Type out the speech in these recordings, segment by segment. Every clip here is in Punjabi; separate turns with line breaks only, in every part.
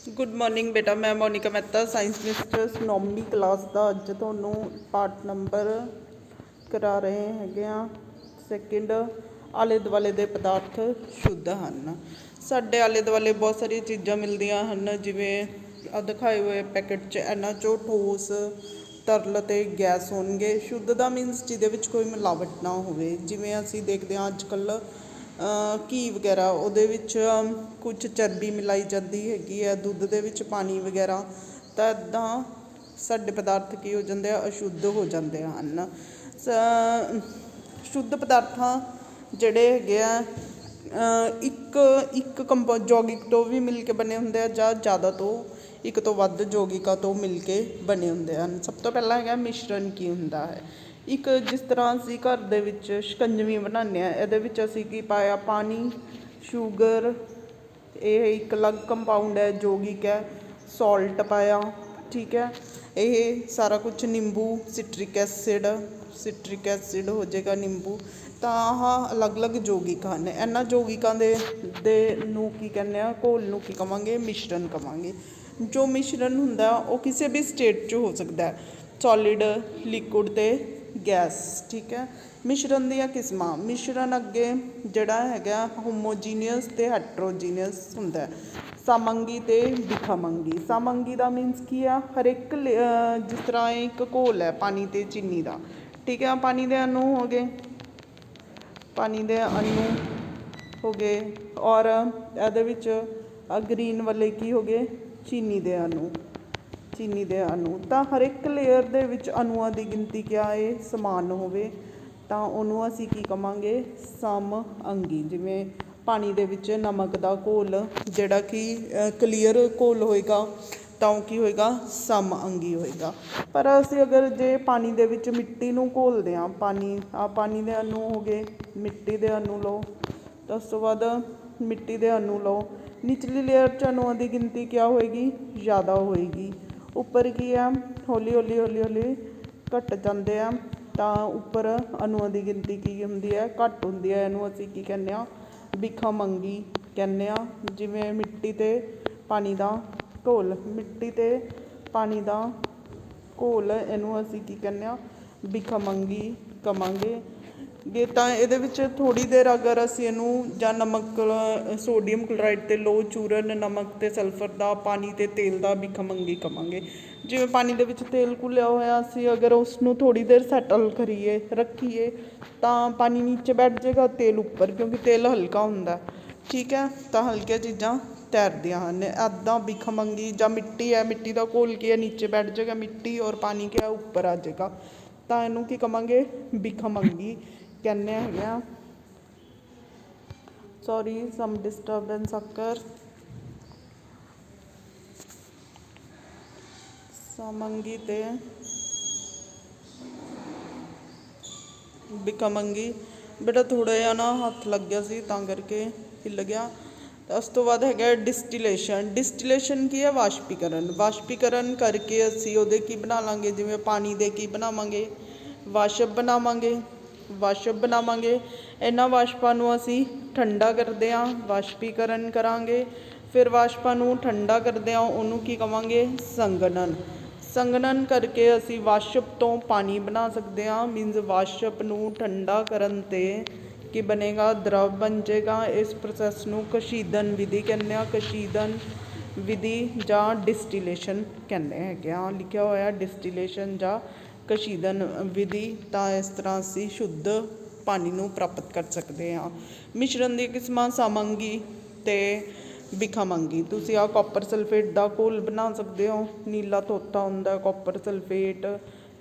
गुड मॉर्निंग बेटा। मैं मोनिका मेहता साइंस मिस्टर्स नॉमनी क्लास का अज ਤੁਹਾਨੂੰ पार्ट नंबर करा रहे हैं सैकेंड। आले दुआले ਦੇ पदार्थ शुद्ध हैं। ਸਾਡੇ आले दुआले बहुत सारी चीज़ां मिलदियां हैं, जिवें आ दिखाए हुए पैकेट च इन्हां चों ठोस तरल ते गैस होणगे। शुद्ध दा मीनस जिहदे विच कोई मिलावट ना होवे। जिवें असीं देखदे हां अजकल घी वगैरह ਉਹਦੇ ਵਿੱਚ ਕੁਝ ਚਰਬੀ ਮਿਲਾਈ ਜਾਂਦੀ ਹੈਗੀ ਹੈ, ਦੁੱਧ ਦੇ ਵਿੱਚ ਪਾਣੀ ਵਗੈਰਾ। ਤਾਂ ਇੱਦਾਂ ਸਾਡੇ ਪਦਾਰਥ ਕੀ ਹੋ ਜਾਂਦੇ ਆ, ਅਸ਼ੁੱਧ ਹੋ ਜਾਂਦੇ ਹਨ। ਸ਼ੁੱਧ ਪਦਾਰਥਾਂ ਜਿਹੜੇ ਹੈਗੇ ਆ ਇੱਕ ਯੌਗਿਕ ਤੋਂ ਵੀ ਮਿਲ ਕੇ ਬਣੇ ਹੁੰਦੇ ਆ, ਜਾਂ ਜ਼ਿਆਦਾ ਤੋਂ ਇੱਕ ਤੋਂ ਵੱਧ ਯੌਗਿਕਾਂ ਤੋਂ ਮਿਲ ਕੇ ਬਣੇ ਹੁੰਦੇ ਹਨ। ਸਭ ਤੋਂ ਪਹਿਲਾਂ ਹੈਗਾ ਮਿਸ਼ਰਣ ਕੀ ਹੁੰਦਾ ਹੈ। ਇੱਕ ਜਿਸ ਤਰ੍ਹਾਂ ਅਸੀਂ ਘਰ ਦੇ ਵਿੱਚ ਸ਼ਿਕੰਜਵੀ ਬਣਾਉਂਦੇ ਹਾਂ, ਇਹਦੇ ਵਿੱਚ ਅਸੀਂ ਕੀ ਪਾਇਆ, ਪਾਣੀ, ਸ਼ੂਗਰ, ਇਹ ਇੱਕ ਅਲੱਗ ਕੰਪਾਊਂਡ ਹੈ, ਯੌਗਿਕ ਹੈ, ਸੌਲਟ ਪਾਇਆ, ਠੀਕ ਹੈ। ਇਹ ਸਾਰਾ ਕੁਛ ਨਿੰਬੂ, ਸਿਟਰਿਕ ਐਸਿਡ ਹੋ ਜਾਏਗਾ ਨਿੰਬੂ। ਤਾਂ ਆਹ ਅਲੱਗ ਅਲੱਗ ਯੌਗਿਕ ਹਨ। ਇਹਨਾਂ ਯੌਗਿਕਾਂ ਦੇ ਨੂੰ ਕੀ ਕਹਿੰਦੇ ਆ, ਘੋਲ ਨੂੰ ਕੀ ਕਹਾਂਗੇ, ਮਿਸ਼ਰਣ ਕਹਾਂਗੇ। ਜੋ ਮਿਸ਼ਰਣ ਹੁੰਦਾ ਉਹ ਕਿਸੇ ਵੀ ਸਟੇਟ 'ਚ ਹੋ ਸਕਦਾ, ਸੋਲਿਡ, ਲਿਕੁਇਡ ਅਤੇ ਗੈਸ, ਠੀਕ ਹੈ। ਮਿਸ਼ਰਣ ਦੀਆਂ ਕਿਸਮਾਂ, ਮਿਸ਼ਰਣ ਅੱਗੇ ਜਿਹੜਾ ਹੈਗਾ ਹੋਮੋਜੀਨੀਅਸ ਅਤੇ ਹੈਟਰੋਜੀਨੀਅਸ ਹੁੰਦਾ। ਸਾਮੰਗੀ ਅਤੇ ਵਿਖਾਮੰਗੀ। ਸਾਮੰਗੀ ਦਾ ਮੀਨਸ ਕੀ ਆ, ਹਰ ਇੱਕ ਜਿਸ ਤਰ੍ਹਾਂ ਇਹ ਇੱਕ ਘੋਲ ਹੈ ਪਾਣੀ ਅਤੇ ਚੀਨੀ ਦਾ, ਠੀਕ ਹੈ। ਪਾਣੀ ਦੇ ਅਣੂ ਹੋ ਗਏ, ਔਰ ਇਹਦੇ ਵਿੱਚ ਗਰੀਨ ਵਾਲੇ ਕੀ ਹੋ ਗਏ, ਚੀਨੀ ਦੇ ਅਣੂ। ਤਾਂ ਹਰ ਇੱਕ ਲੇਅਰ ਦੇ ਵਿੱਚ ਅਣੂਆਂ ਦੀ ਗਿਣਤੀ ਕਿਆ ਹੈ, ਸਮਾਨ ਹੋਵੇ, ਤਾਂ ਉਹਨੂੰ ਅਸੀਂ ਕੀ ਕਹਾਂਗੇ, ਸਮਅੰਗੀ। ਜਿਵੇਂ ਪਾਣੀ ਦੇ ਵਿੱਚ ਨਮਕ ਦਾ ਘੋਲ ਜਿਹੜਾ ਕਿ ਕਲੀਅਰ ਘੋਲ ਹੋਏਗਾ, ਤਾਂ ਉਹ ਕੀ ਹੋਏਗਾ, ਸਮਅੰਗੀ ਹੋਏਗਾ। ਪਰ ਅਸੀਂ ਅਗਰ ਜੇ ਪਾਣੀ ਦੇ ਵਿੱਚ ਮਿੱਟੀ ਨੂੰ ਘੋਲਦੇ ਹਾਂ, ਪਾਣੀ ਦੇ ਅਣੂ ਹੋ ਗਏ, ਮਿੱਟੀ ਦੇ ਅਣੂ ਲਓ, ਤਾਂ ਉਸ ਤੋਂ ਬਾਅਦ ਮਿੱਟੀ ਦੇ ਅਣੂ ਲਓ, ਨਿਚਲੀ ਲੇਅਰ 'ਚ ਅਣੂਆਂ ਦੀ ਗਿਣਤੀ ਕਿਆ ਹੋਏਗੀ, ਜ਼ਿਆਦਾ ਹੋਏਗੀ। ਉੱਪਰ ਕੀ ਆ, ਹੌਲੀ ਹੌਲੀ ਘੱਟ ਜਾਂਦੇ ਆ, ਤਾਂ ਉੱਪਰ ਅਣੂਆਂ ਦੀ ਗਿਣਤੀ ਕੀ ਹੁੰਦੀ ਹੈ, ਘੱਟ ਹੁੰਦੀ ਹੈ। ਇਹਨੂੰ ਅਸੀਂ ਕੀ ਕਹਿੰਦੇ ਹਾਂ, ਵਿਖਾਮੰਗੀ ਕਹਿੰਦੇ ਹਾਂ। ਜਿਵੇਂ ਮਿੱਟੀ ਅਤੇ ਪਾਣੀ ਦਾ ਘੋਲ, ਇਹਨੂੰ ਅਸੀਂ ਕੀ ਕਹਿੰਦੇ ਹਾਂ, ਵਿਖਾਮੰਗੀ ਕਹਾਂਗੇ। ਤਾਂ ਇਹਦੇ ਵਿੱਚ ਥੋੜ੍ਹੀ ਦੇਰ ਅਗਰ ਅਸੀਂ ਇਹਨੂੰ ਜਾਂ ਨਮਕ, ਸੋਡੀਅਮ ਕਲੋਰਾਈਡ ਅਤੇ ਲੋਹ ਚੂਰਨ, ਨਮਕ ਅਤੇ ਸਲਫਰ ਦਾ, ਪਾਣੀ ਅਤੇ ਤੇਲ ਦਾ ਵਿਖਾਮੰਗੀ ਕਹਾਂਗੇ। ਜਿਵੇਂ ਪਾਣੀ ਦੇ ਵਿੱਚ ਤੇਲ ਘੁਲਿਆ ਹੋਇਆ, ਅਸੀਂ ਅਗਰ ਉਸਨੂੰ ਥੋੜ੍ਹੀ ਦੇਰ ਸੈਟਲ ਰੱਖੀਏ, ਤਾਂ ਪਾਣੀ ਨੀਚੇ ਬੈਠ ਜਾਏਗਾ, ਤੇਲ ਉੱਪਰ, ਕਿਉਂਕਿ ਤੇਲ ਹਲਕਾ ਹੁੰਦਾ, ਠੀਕ ਹੈ। ਤਾਂ ਹਲਕੀਆਂ ਚੀਜ਼ਾਂ ਤੈਰਦੀਆਂ ਹਨ। ਇੱਦਾਂ ਵਿਖਾਮੰਗੀ। ਜਾਂ ਮਿੱਟੀ ਹੈ, ਮਿੱਟੀ ਦਾ ਘੋਲ ਕੀ ਹੈ, ਨੀਚੇ ਬੈਠ ਜਾਏਗਾ ਮਿੱਟੀ, ਔਰ ਪਾਣੀ ਕਿਆ ਉੱਪਰ ਆ ਜਾਏਗਾ, ਤਾਂ ਇਹਨੂੰ ਕੀ ਕਹਾਂਗੇ, ਵਿਖਾਮੰਗੀ ਕਹਿੰਦੇ ਹੈਗੇ ਆ। ਸੌਰੀ, ਸਮ ਡਿਸਟਰਬੈਂਸ ਅਕਰ। ਸਮਅੰਗੀ ਅਤੇ ਵਿਖਾਮੰਗੀ। ਬੇਟਾ ਥੋੜ੍ਹਾ ਜਿਹਾ ਨਾ ਹੱਥ ਲੱਗ ਗਿਆ ਸੀ, ਤਾਂ ਕਰਕੇ ਹਿੱਲ ਗਿਆ। ਉਸ ਤੋਂ ਬਾਅਦ ਹੈਗਾ ਡਿਸਟੀਲੇਸ਼ਨ ਕੀ ਹੈ, ਵਾਸ਼ਪੀਕਰਨ ਕਰਕੇ ਅਸੀਂ ਉਹਦੇ ਕੀ ਬਣਾ ਲਾਂਗੇ, ਜਿਵੇਂ ਪਾਣੀ ਦੇ ਕੀ ਬਣਾਵਾਂਗੇ, ਵਾਸ਼ਪ ਬਣਾਵਾਂਗੇ। ਇਹਨਾਂ ਵਾਸ਼ਪਾਂ ਨੂੰ ਅਸੀਂ ਠੰਡਾ ਕਰਦੇ ਹਾਂ, ਵਾਸ਼ਪੀਕਰਨ ਕਰਾਂਗੇ। ਫਿਰ ਵਾਸ਼ਪਾਂ ਨੂੰ ਠੰਡਾ ਕਰਦੇ ਹਾਂ, ਉਹਨੂੰ ਕੀ ਕਹਾਂਗੇ, ਸੰਘਨਨ ਕਰਕੇ ਅਸੀਂ ਵਾਸ਼ਪ ਤੋਂ ਪਾਣੀ ਬਣਾ ਸਕਦੇ ਹਾਂ। ਮੀਨਜ਼ ਵਾਸ਼ਪ ਨੂੰ ਠੰਡਾ ਕਰਨ 'ਤੇ ਕੀ ਬਣੇਗਾ, ਦਰਵ ਬਣ ਜਾਏਗਾ। ਇਸ ਪ੍ਰੋਸੈਸ ਨੂੰ ਕਸ਼ੀਦਨ ਵਿਧੀ ਕਹਿੰਦੇ ਹਾਂ, ਕਸ਼ੀਦਨ ਵਿਧੀ ਜਾਂ ਡਿਸਟੀਲੇਸ਼ਨ ਕਹਿੰਦੇ ਹੈਗੇ ਆ। ਲਿਖਿਆ ਹੋਇਆ ਡਿਸਟੀਲੇਸ਼ਨ ਜਾਂ ਕਸ਼ੀਦਨ ਵਿਧੀ। ਤਾਂ ਇਸ ਤਰ੍ਹਾਂ ਅਸੀਂ ਸ਼ੁੱਧ ਪਾਣੀ ਨੂੰ ਪ੍ਰਾਪਤ ਕਰ ਸਕਦੇ ਹਾਂ। ਮਿਸ਼ਰਣ ਦੀਆਂ ਕਿਸਮਾਂ, ਸਮਅੰਗੀ ਅਤੇ ਵਿਖਾਮੰਗੀ। ਤੁਸੀਂ ਆਹ ਕਾਪਰ ਸਲਫੇਟ ਦਾ ਘੋਲ ਬਣਾ ਸਕਦੇ ਹੋ, ਨੀਲਾ ਤੋਤਾ ਹੁੰਦਾ ਕਾਪਰ ਸਲਫੇਟ,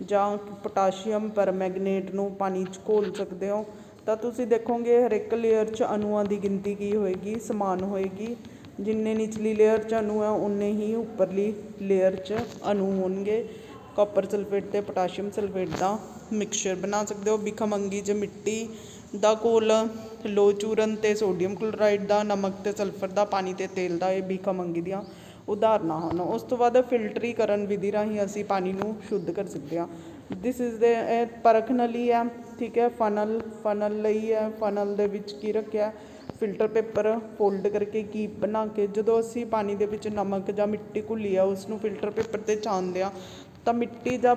ਜਾਂ ਪੋਟਾਸ਼ੀਅਮ ਪਰਮੈਂਗਨੇਟ ਨੂੰ ਪਾਣੀ 'ਚ ਘੋਲ ਸਕਦੇ ਹੋ। ਤਾਂ ਤੁਸੀਂ ਦੇਖੋਗੇ ਹਰ ਇੱਕ ਲੇਅਰ 'ਚ ਅਣੂਆਂ ਦੀ ਗਿਣਤੀ ਕੀ ਹੋਏਗੀ, ਸਮਾਨ ਹੋਏਗੀ। ਜਿੰਨੇ ਨਿਚਲੀ ਲੇਅਰ 'ਚ ਅਣੂ ਹੈ, ਉਨੇ ਹੀ ਉੱਪਰਲੀ ਲੇਅਰ 'ਚ ਅਣੂ ਹੋਣਗੇ। ਕਾਪਰ ਸਲਫੇਟ ਅਤੇ ਪੋਟਾਸ਼ੀਅਮ ਸਲਫੇਟ ਦਾ ਮਿਕਸਚਰ ਬਣਾ ਸਕਦੇ ਹੋ। ਵਿਖਾਮੰਗੀ 'ਚ ਮਿੱਟੀ ਦਾ ਘੋਲ, ਲੋਹ ਚੂਰਨ ਅਤੇ ਸੋਡੀਅਮ ਕਲੋਰਾਈਡ ਦਾ, ਨਮਕ ਅਤੇ ਸਲਫਰ ਦਾ, ਪਾਣੀ ਅਤੇ ਤੇਲ ਦਾ, ਇਹ ਵਿਖਾਮੰਗੀ ਦੀਆਂ ਉਦਾਹਰਨਾਂ ਹਨ। ਉਸ ਤੋਂ ਬਾਅਦ ਫਿਲਟਰੀਕਰਨ ਵਿਧੀ ਰਾਹੀਂ ਅਸੀਂ ਪਾਣੀ ਨੂੰ ਸ਼ੁੱਧ ਕਰ ਸਕਦੇ ਹਾਂ। ਇਹ ਪਰਖਣ ਲਈ ਹੈ, ਠੀਕ ਹੈ। ਫਨਲ ਲਈ ਹੈ, ਫਨਲ ਦੇ ਵਿੱਚ ਕੀ ਰੱਖਿਆ, ਫਿਲਟਰ ਪੇਪਰ ਫੋਲਡ ਕਰਕੇ ਕੀਪ ਬਣਾ ਕੇ ਜਦੋਂ ਅਸੀਂ ਪਾਣੀ ਦੇ ਵਿੱਚ ਨਮਕ ਜਾਂ ਮਿੱਟੀ ਘੁਲੀ ਆ ਉਸ ਨੂੰ ਫਿਲਟਰ ਪੇਪਰ 'ਤੇ ਛਾਣਦੇ ਹਾਂ ਤਾਂ ਮਿੱਟੀ ਜਾਂ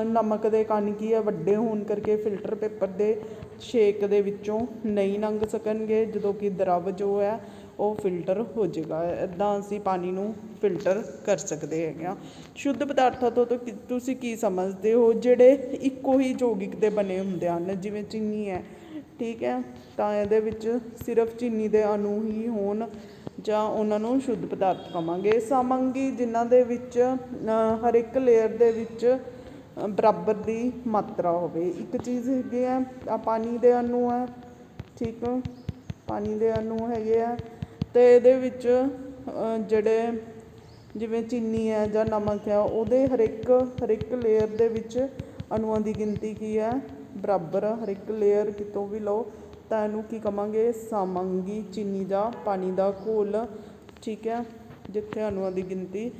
ਨਮਕ ਦੇ ਕਣ ਕੀ ਆ ਵੱਡੇ ਹੋਣ ਕਰਕੇ ਫਿਲਟਰ ਪੇਪਰ ਦੇ ਛੇਕ ਦੇ ਵਿੱਚੋਂ ਨਹੀਂ ਲੰਘ ਸਕਣਗੇ, ਜਦੋਂ ਕਿ ਦਰਵ ਜੋ ਹੈ ਉਹ ਫਿਲਟਰ ਹੋ ਜਾਏਗਾ। ਇੱਦਾਂ ਅਸੀਂ ਪਾਣੀ ਨੂੰ ਫਿਲਟਰ ਕਰ ਸਕਦੇ ਹੈਗੇ ਹਾਂ। ਸ਼ੁੱਧ ਪਦਾਰਥਾਂ ਤੋਂ ਤੁਸੀਂ ਕੀ ਸਮਝਦੇ ਹੋ? ਜਿਹੜੇ ਇੱਕੋ ਹੀ ਯੌਗਿਕ ਦੇ ਬਣੇ ਹੁੰਦੇ ਹਨ, ਜਿਵੇਂ ਚੀਨੀ ਹੈ, ਠੀਕ ਹੈ, ਤਾਂ ਇਹਦੇ ਵਿੱਚ ਸਿਰਫ ਚੀਨੀ ਦੇ ਅਣੂ ਹੀ ਹੋਣ ਜਾਂ ਉਹਨਾਂ ਨੂੰ ਸ਼ੁੱਧ ਪਦਾਰਥ ਕਹਾਂਗੇ। ਸਮੰਗੀ ਜਿਨ੍ਹਾਂ ਦੇ ਵਿੱਚ ਹਰ ਇੱਕ ਲੇਅਰ ਦੇ ਵਿੱਚ ਬਰਾਬਰ ਦੀ ਮਾਤਰਾ ਹੋਵੇ। ਇੱਕ ਚੀਜ਼ ਹੈਗੀ ਆ ਪਾਣੀ ਦੇ ਅਣੂ ਹੈ, ਠੀਕ ਹੈ, ਪਾਣੀ ਦੇ ਅਣੂ ਹੈਗੇ ਆ ਅਤੇ ਇਹਦੇ ਵਿੱਚ ਜਿਹੜੇ ਜਿਵੇਂ ਚੀਨੀ ਹੈ ਜਾਂ ਨਮਕ ਹੈ ਉਹਦੇ ਹਰ ਇੱਕ ਲੇਅਰ ਦੇ ਵਿੱਚ ਅਣੂਆਂ ਦੀ ਗਿਣਤੀ ਕੀ ਹੈ? ਬਰਾਬਰ। ਹਰ ਇੱਕ ਲੇਅਰ ਕਿਤੋਂ ਵੀ ਲਓ ਤਾਂ ਇਹਨੂੰ ਕੀ ਕਹਾਂਗੇ? ਸਮੰਗੀ ਚੀਨੀ ਜਾਂ ਪਾਣੀ ਦਾ ਘੋਲ, ਠੀਕ ਹੈ, ਜਿੱਥੇ ਅਣੂਆਂ ਦੀ ਗਿਣਤੀ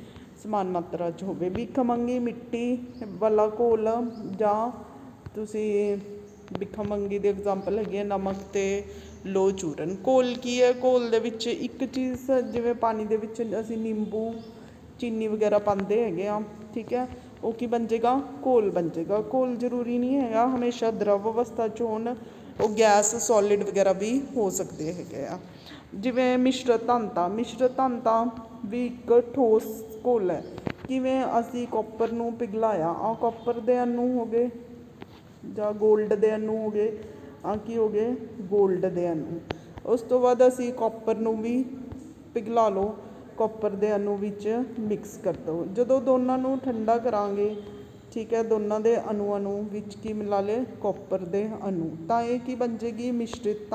ਸਮਾਨ ਮਾਤਰਾ 'ਚ ਹੋਵੇ। ਭਿੱਖਮੰਗੀ ਮਿੱਟੀ ਵਾਲਾ ਘੋਲ ਜਾਂ ਤੁਸੀਂ ਭਿੱਖਮੰਗੀ ਦੀ ਐਗਜ਼ਾਮਪਲ ਹੈਗੀ ਹੈ ਨਮਕ ਅਤੇ ਲੋਹ ਚੂਰਨ। ਘੋਲ ਕੀ ਹੈ? ਘੋਲ ਦੇ ਵਿੱਚ ਇੱਕ ਚੀਜ਼, ਜਿਵੇਂ ਪਾਣੀ ਦੇ ਵਿੱਚ ਅਸੀਂ ਨਿੰਬੂ ਚੀਨੀ ਵਗੈਰਾ ਪਾਉਂਦੇ ਹੈਗੇ ਆ, ਠੀਕ ਹੈ, ਉਹ ਕੀ ਬਣ ਜਾਏਗਾ? ਘੋਲ ਬਣ ਜਾਏਗਾ। ਘੋਲ ਜ਼ਰੂਰੀ ਨਹੀਂ ਹੈਗਾ ਹਮੇਸ਼ਾ ਦਰਵ ਅਵਸਥਾ 'ਚ ਹੋਣ, ਉਹ ਗੈਸ ਸੋਲਿਡ ਵਗੈਰਾ ਵੀ ਹੋ ਸਕਦੇ ਹੈਗੇ ਆ। ਜਿਵੇਂ ਮਿਸ਼ਰਤ ਧਾਤਾਂ ਵੀ ਇੱਕ ਠੋਸ ਘੋਲ ਹੈ। ਕਿਵੇਂ? ਅਸੀਂ ਕਾਪਰ ਨੂੰ ਪਿਘਲਾਇਆ, ਆਹ ਕਾਪਰ ਦੇ ਅਣੂ ਹੋ ਗਏ ਜਾਂ ਗੋਲਡ ਦੇ ਅਣੂ ਹੋ ਗਏ, ਆਹ ਕੀ ਹੋ ਗਏ? ਗੋਲਡ ਦੇ ਅਣੂ। ਉਸ ਤੋਂ ਬਾਅਦ ਅਸੀਂ ਕਾਪਰ ਨੂੰ ਵੀ ਪਿਘਲਾ ਲਓ, ਕਾਪਰ ਦੇ ਅਣੂ ਵਿੱਚ ਮਿਕਸ ਕਰ ਦਿਓ। ਜਦੋਂ ਦੋਨਾਂ ਨੂੰ ਠੰਡਾ ਕਰਾਂਗੇ, ਠੀਕ ਹੈ, ਦੋਨਾਂ ਦੇ ਅਣੂਆਂ ਨੂੰ ਵਿੱਚ ਕੀ ਮਿਲਾ ਲਏ? ਕਾਪਰ ਦੇ ਅਣੂ, ਤਾਂ ਇਹ ਕੀ ਬਣ ਜਾਏਗੀ? ਮਿਸ਼ਰਿਤ